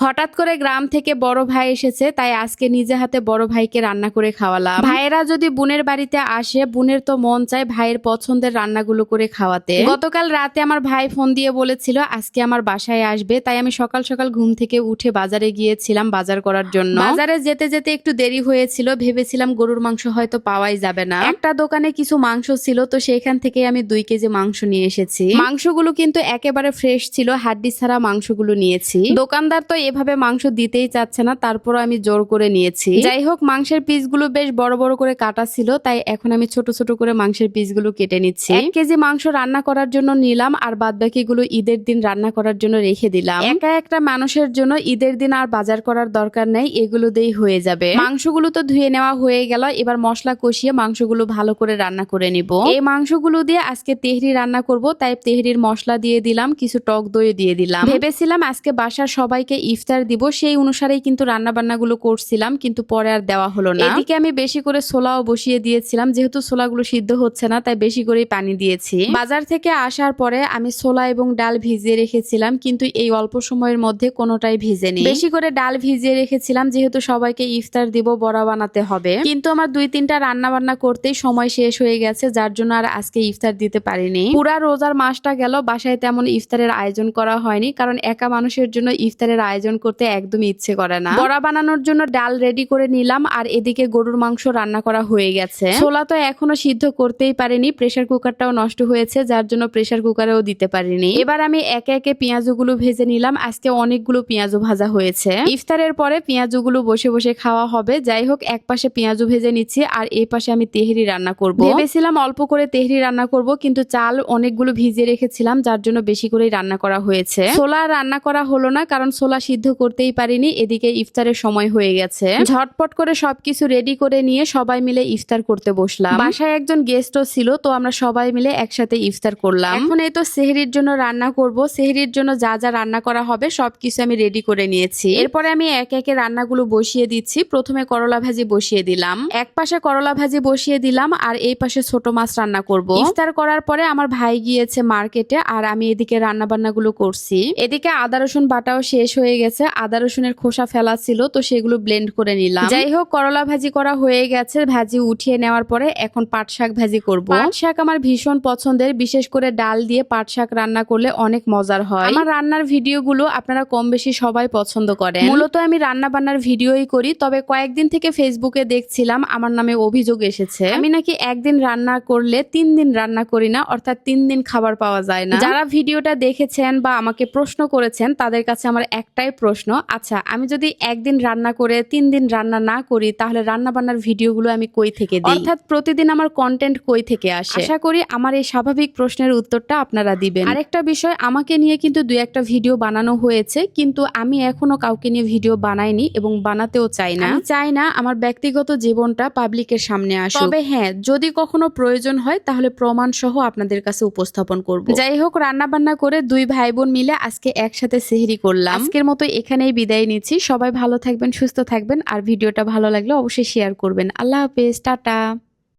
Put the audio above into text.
হঠাৎ করে গ্রাম থেকে বড় ভাই এসেছে, তাই আজকে নিজে হাতে বড় ভাইকে রান্না করে খাওয়ালাম। ভাইয়েরা যদি বোনের বাড়িতে আসে, বোনের তো মন চায় ভাইয়ের পছন্দের রান্নাগুলো করে খাওয়াতে। গতকাল রাতে আমার ভাই ফোন দিয়ে বলেছিল আজকে আমার বাসায় আসবে, তাই আমি সকাল সকাল ঘুম থেকে উঠে বাজারে গিয়েছিলাম বাজার করার জন্য। বাজারে যেতে যেতে একটু দেরি হয়েছিল, ভেবেছিলাম গরুর মাংস হয়তো পাওয়াই যাবে না। একটা দোকানে কিছু মাংস ছিল, তো সেখান থেকে আমি 2 কেজি মাংস নিয়ে এসেছি। মাংসগুলো কিন্তু একেবারে ফ্রেশ ছিল, হাড্ডি ছাড়া মাংসগুলো নিয়েছি। দোকানদার তো এভাবে মাংস দিতেই চাচ্ছে না, তারপর আমি জোর করে নিয়েছি। যাই হোক, মাংসের পিসগুলো বেশ বড় বড় করে কাটা ছিল, তাই এখন আমি ছোট ছোট করে মাংসের পিসগুলো কেটে নিচ্ছি। 1 কেজি মাংস রান্না করার জন্য নিলাম, আর বাদ বাকিগুলো ঈদের দিন রান্না করার জন্য রেখে দিলাম। একা একটা মানুষের জন্য ঈদের দিন আর বাজার করার দরকার নেই, এগুলো দিয়েই হয়ে যাবে। মাংসগুলো তো ধুয়ে নেওয়া হয়ে গেল, এবার মশলা কষিয়ে মাংসগুলো ভালো করে রান্না করে নিব। এই মাংসগুলো দিয়ে আজকে তেহরি রান্না করব, তাই তেহরির মশলা দিয়ে দিলাম, কিছু টক দই দিয়ে দিলাম। ভেবেছিলাম আজকে বাসার সবাইকে ইফতার দিব, সেই অনুসারেই কিন্তু রান্না বান্নাগুলো করছিলাম, কিন্তু পরে আর দেওয়া হলো না। এদিকে আমি বেশি করে ছোলাও বসিয়ে দিয়েছিলাম, যেহেতু ছোলাগুলো সিদ্ধ হচ্ছে না, তাই বেশি করেই পানি দিয়েছি। বাজার থেকে আসার পরে আমি ছোলা এবং ডাল ভিজিয়ে রেখেছিলাম, কিন্তু এই অল্প সময়ের মধ্যে কোনোটাই ভিজেনি। বেশি করে ডাল ভিজিয়ে রেখেছিলাম, যেহেতু সবাইকে ইফতার দিব, বড়া বানাতে হবে। কিন্তু আমার 2-3টা রান্না বান্না করতেই সময় শেষ হয়ে গেছে, যার জন্য আর আজকে ইফতার দিতে পারিনি। পুরা রোজার মাসটা গেল, বাসায় তেমন ইফতারের আয়োজন করা হয়নি, কারণ একা মানুষের জন্য ইফতারের আয়োজন করতে একদমই ইচ্ছে করে না। বড়া বানানোর জন্য ডাল রেডি করে নিলাম, আর এদিকে গরুর মাংস রান্না করা হয়ে গেছে। ছোলা তো এখনো সিদ্ধ করতেই পারিনি, প্রেসার কুকারটাও নষ্ট হয়েছে, যার জন্য প্রেসার কুকারেও দিতে পারিনি। এবার আমি একে একে পেঁয়াজগুলো ভেজে নিলাম, আজকে অনেকগুলো পেঁয়াজও ভাজা হয়েছে। ইফতারের পরে পেঁয়াজগুলো বসে বসে খাওয়া হবে। যাই হোক, এক পাশে পেঁয়াজও ভেজে নিচ্ছি, আর এই পাশে আমি তেহরি রান্না করব। ভেবেছিলাম অল্প করে তেহরি রান্না করব, কিন্তু চাল অনেকগুলো ভিজিয়ে রেখেছিলাম, যার জন্য বেশি করেই রান্না করা হয়েছে। ছোলা রান্না করা হলো না, কারণ ছোলা সিদ্ধ করতেই পারিনি। এদিকে ইফতারের সময় হয়ে গেছে, ঝটপট করে সবকিছু রেডি করে নিয়ে সবাই মিলে ইফতার করতে বসলাম। বাসায় একজন গেস্টও ছিল, তো আমরা সবাই মিলে একসাথে ইফতার করলাম। এখন এই তো সেহরির জন্য রান্না করব। সেহরির জন্য যা যা রান্না করা হবে সবকিছু আমি রেডি করে নিয়েছি। এরপরে আমি একে একে রান্নাগুলো বসিয়ে দিচ্ছি। প্রথমে করলা ভাজি বসিয়ে দিলাম, এক পাশে করলা ভাজি বসিয়ে দিলাম, আর এই পাশে ছোট মাছ রান্না করব। ইফতার করার পরে আমার ভাই গিয়েছে মার্কেটে, আর আমি এদিকে রান্না বান্নাগুলো করছি। এদিকে আদা রসুন বাটাও শেষ হয়ে গেছে, আদা রসুনের খোসা ফেলা ছিল, তো সেগুলো ব্লেন্ড করে নিলাম। যাই হোক, করলা ভাজি করা হয়ে গেছে। ভাজি উঠিয়ে নেওয়ার পরে এখন পাট শাক ভাজি করব। পাট শাক আমার ভীষণ পছন্দের, বিশেষ করে ডাল দিয়ে পাট শাক রান্না করলে অনেক মজার হয়। আমার রান্নার ভিডিওগুলো আপনারা কম বেশি সবাই পছন্দ করেন। মূলত আমি রান্না বান্নার ভিডিওই করি, তবে কয়েকদিন থেকে ফেসবুকে দেখছিলাম আমার নামে অভিযোগ এসেছে আমি নাকি একদিন রান্না করলে 3 দিন রান্না করি না, অর্থাৎ 3 দিন খাবার পাওয়া যায় না। যারা ভিডিওটা দেখেছেন বা আমাকে প্রশ্ন করেছেন, তাদের কাছে আমার একটাই প্রশ্ন, আচ্ছা আমি যদি একদিন রান্না করে 3 দিন রান্না না করি, তাহলে রান্না বান্নার ভিডিওগুলো আমি কই থেকে দিই, অর্থাৎ প্রতিদিন আমার কন্টেন্ট কই থেকে আসে? আশা করি আমার এই স্বাভাবিক প্রশ্নের উত্তরটা আপনারা দিবেন। আরেকটা বিষয়, আমাকে নিয়ে কিন্তু 2-1টা ভিডিও বানানো হয়েছে, কিন্তু আমি এখনো কাউকে নিয়ে ভিডিও বানাইনি এবং বানাতেও চাই না। আমি চাই না আমার ব্যক্তিগত জীবনটা পাবলিকের সামনে আসুক। তবে হ্যাঁ, যদি কখনো প্রয়োজন হয় তাহলে প্রমাণ সহ আপনাদের কাছে উপস্থাপন করব। যাই হোক, রান্না বান্না করে 2 ভাই বোন মিলে আজকে একসাথে সেহরি করলাম। আজকের মতো এখানেই বিদায় নিচ্ছি। সবাই ভালো থাকবেন, সুস্থ থাকবেন, আর ভিডিওটা ভালো লাগলে অবশ্যই শেয়ার করবেন। আল্লাহ হাফেজ, টাটা।